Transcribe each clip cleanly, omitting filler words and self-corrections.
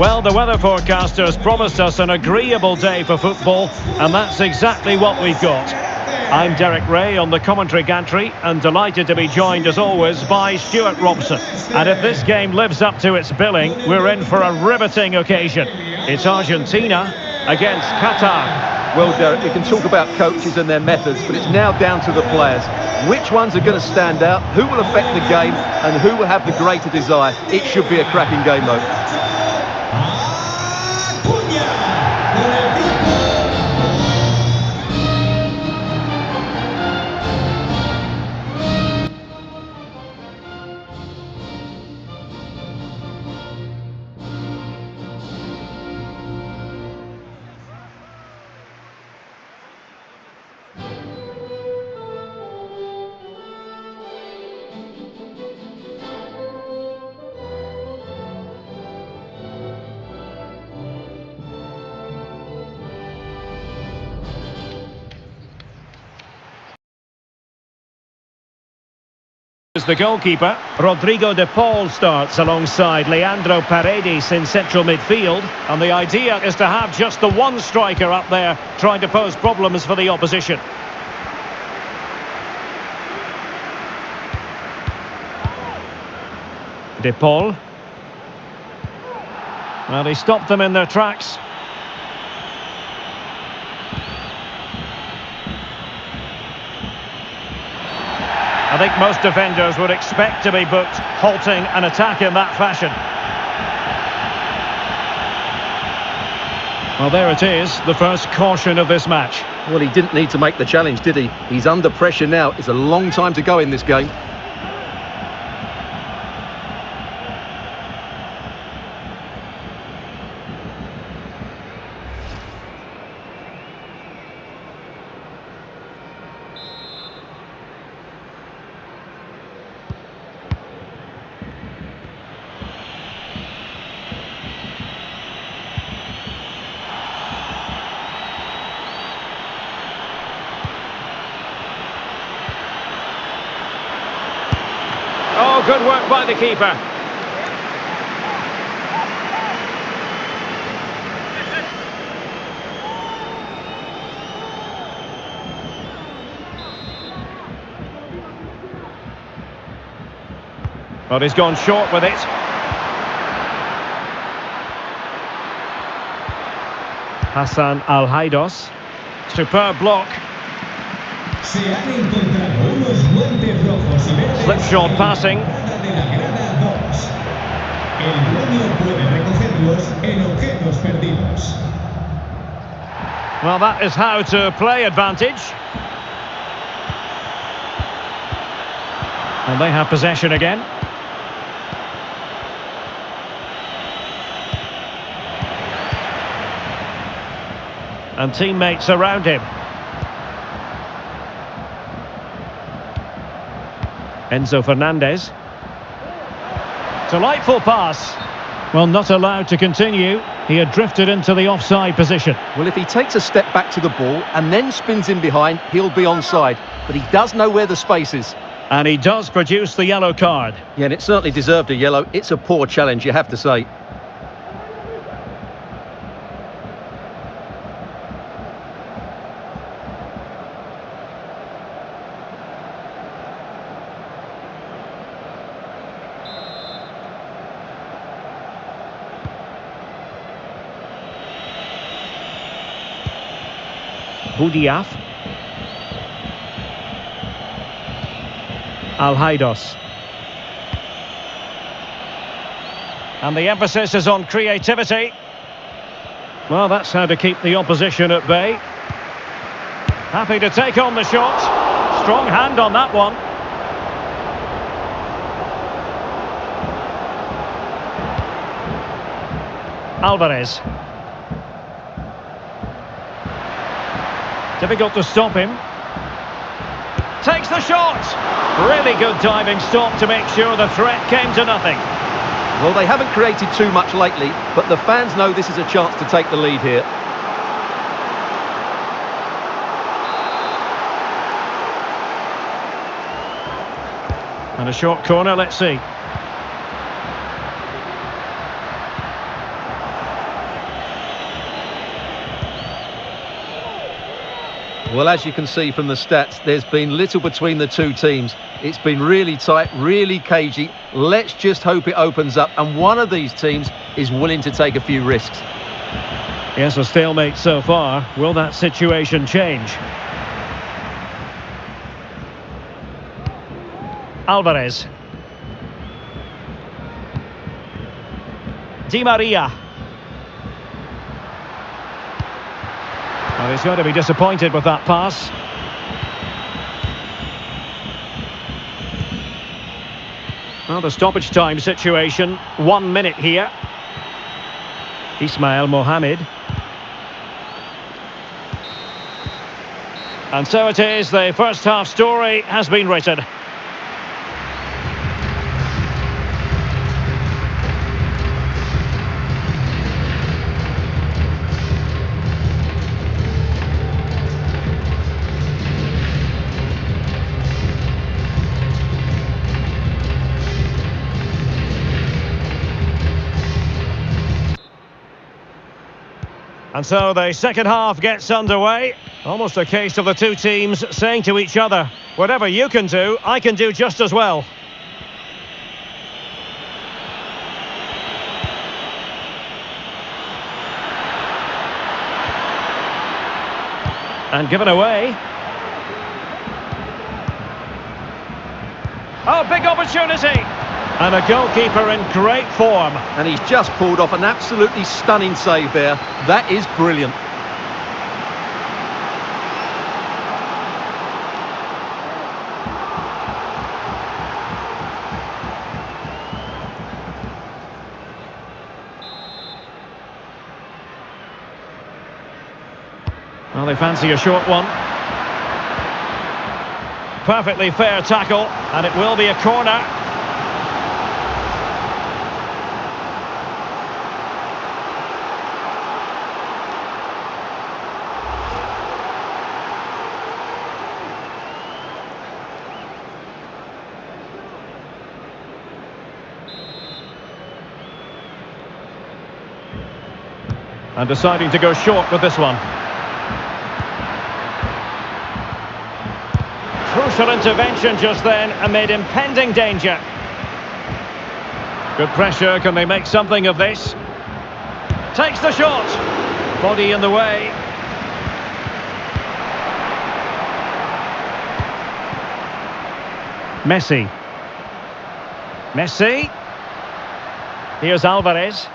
Well, the weather forecasters promised us an agreeable day for football, and that's exactly what we've got. I'm Derek Ray on the commentary gantry, and delighted to be joined as always by Stuart Robson. And if this game lives up to its billing, we're in for a riveting occasion. It's Argentina against Qatar. Well, Derek, we can talk about coaches and their methods, but it's now down to the players. Which ones are going to stand out, who will affect the game, and who will have the greater desire? It should be a cracking game, though. As the goalkeeper, Rodrigo de Paul starts alongside Leandro Paredes in central midfield, and the idea is to have just the one striker up there trying to pose problems for the opposition. De Paul. Well, he stopped them in their tracks. I think most defenders would expect to be booked halting an attack in that fashion. Well, there it is, the first caution of this match. Well, he didn't need to make the challenge, did he? He's under pressure now. It's a long time to go in this game. Oh, good work by the keeper. But he's gone short with it. Hassan Al-Haidos. Superb block. Slipshod passing. Well, that is how to play advantage. And they have possession again. And teammates around him. Enzo Fernandez. Delightful pass. Well, not allowed to continue. He had drifted into the offside position. Well, if he takes a step back to the ball and then spins in behind, he'll be onside. But he does know where the space is. And he does produce the yellow card. Yeah, and it certainly deserved a yellow. It's a poor challenge, you have to say. Boudiaf. Al-Haidos. And the emphasis is on creativity. Well, that's how to keep the opposition at bay. Happy to take on the shot. Strong hand on that one. Alvarez. Difficult to stop him. Takes the shot. Really good diving stop to make sure the threat came to nothing. Well, they haven't created too much lately, but the fans know this is a chance to take the lead here. And a short corner, let's see. Well, as you can see from the stats, there's been little between the two teams. It's been really tight, really cagey. Let's just hope it opens up and one of these teams is willing to take a few risks. Yes, a stalemate so far. Will that situation change? Alvarez. Di Maria. Well, he's going to be disappointed with that pass. Well, the stoppage time situation, 1 minute here. Ismail Mohamed. And so it is, the first half story has been written. And so the second half gets underway. Almost a case of the two teams saying to each other, whatever you can do, I can do just as well. And given away. Oh, big opportunity! And a goalkeeper in great form. And he's just pulled off an absolutely stunning save there. That is brilliant. Well, they fancy a short one. Perfectly fair tackle, and it will be a corner. And deciding to go short with this one. Crucial intervention just then amid impending danger. Good pressure, can they make something of this? Takes the shot. Body in the way. Messi. Here's Alvarez.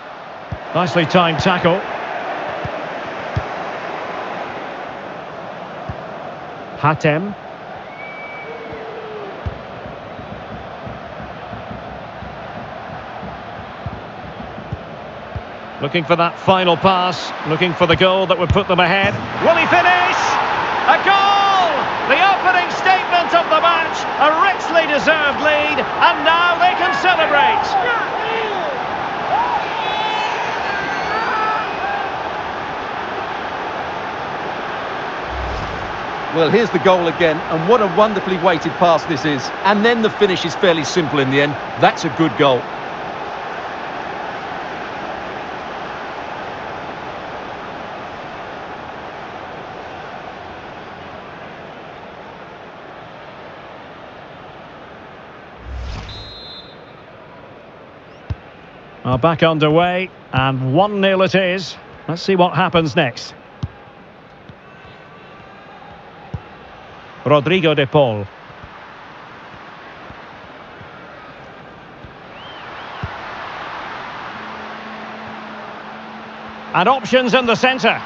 Nicely timed tackle. Hatem. Looking for that final pass, looking for the goal that would put them ahead. Will he finish? A goal! The opening statement of the match, a richly deserved lead, and now they can celebrate. Well, here's the goal again, and what a wonderfully weighted pass this is. And then the finish is fairly simple in the end. That's a good goal. Well, back underway, and 1-0 it is. Let's see what happens next. Rodrigo de Paul. And options in the centre.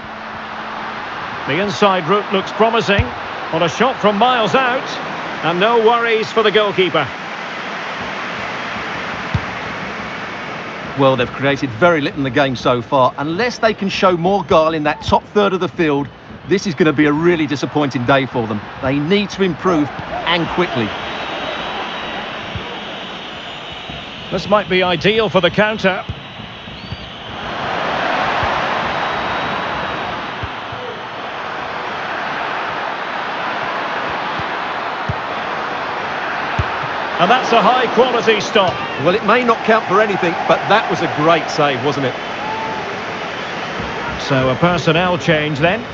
The inside route looks promising. On a shot from miles out. And no worries for the goalkeeper. Well, they've created very little in the game so far. Unless they can show more guile in that top third of the field, this is going to be a really disappointing day for them. They need to improve, and quickly. This might be ideal for the counter. And that's a high-quality stop. Well, it may not count for anything, but that was a great save, wasn't it? So a personnel change then.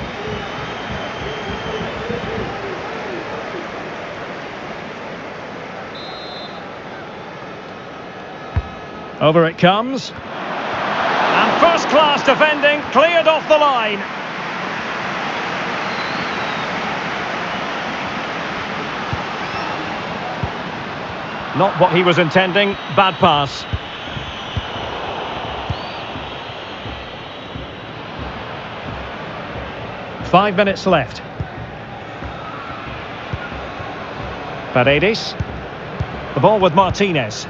Over it comes. And first-class defending, cleared off the line. Not what he was intending, bad pass. Five minutes left. Paredes. The ball with Martinez.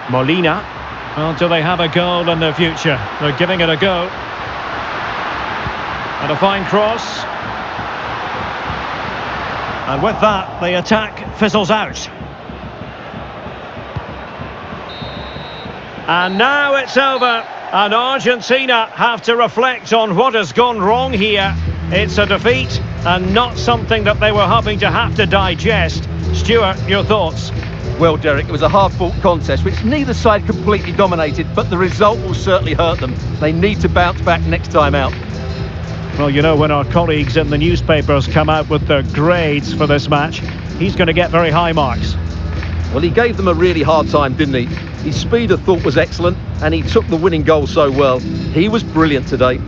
Molina. Well, do they have a goal in the future? They're giving it a go. And a fine cross. And with that, the attack fizzles out. And now it's over. And Argentina have to reflect on what has gone wrong here. It's a defeat and not something that they were hoping to have to digest. Stuart, your thoughts? Well, Derek, it was a hard-fought contest which neither side completely dominated, but the result will certainly hurt them. They need to bounce back next time out. Well, you know, when our colleagues in the newspapers come out with their grades for this match, he's going to get very high marks. Well, he gave them a really hard time, didn't he? His speed of thought was excellent, and he took the winning goal so well. He was brilliant today.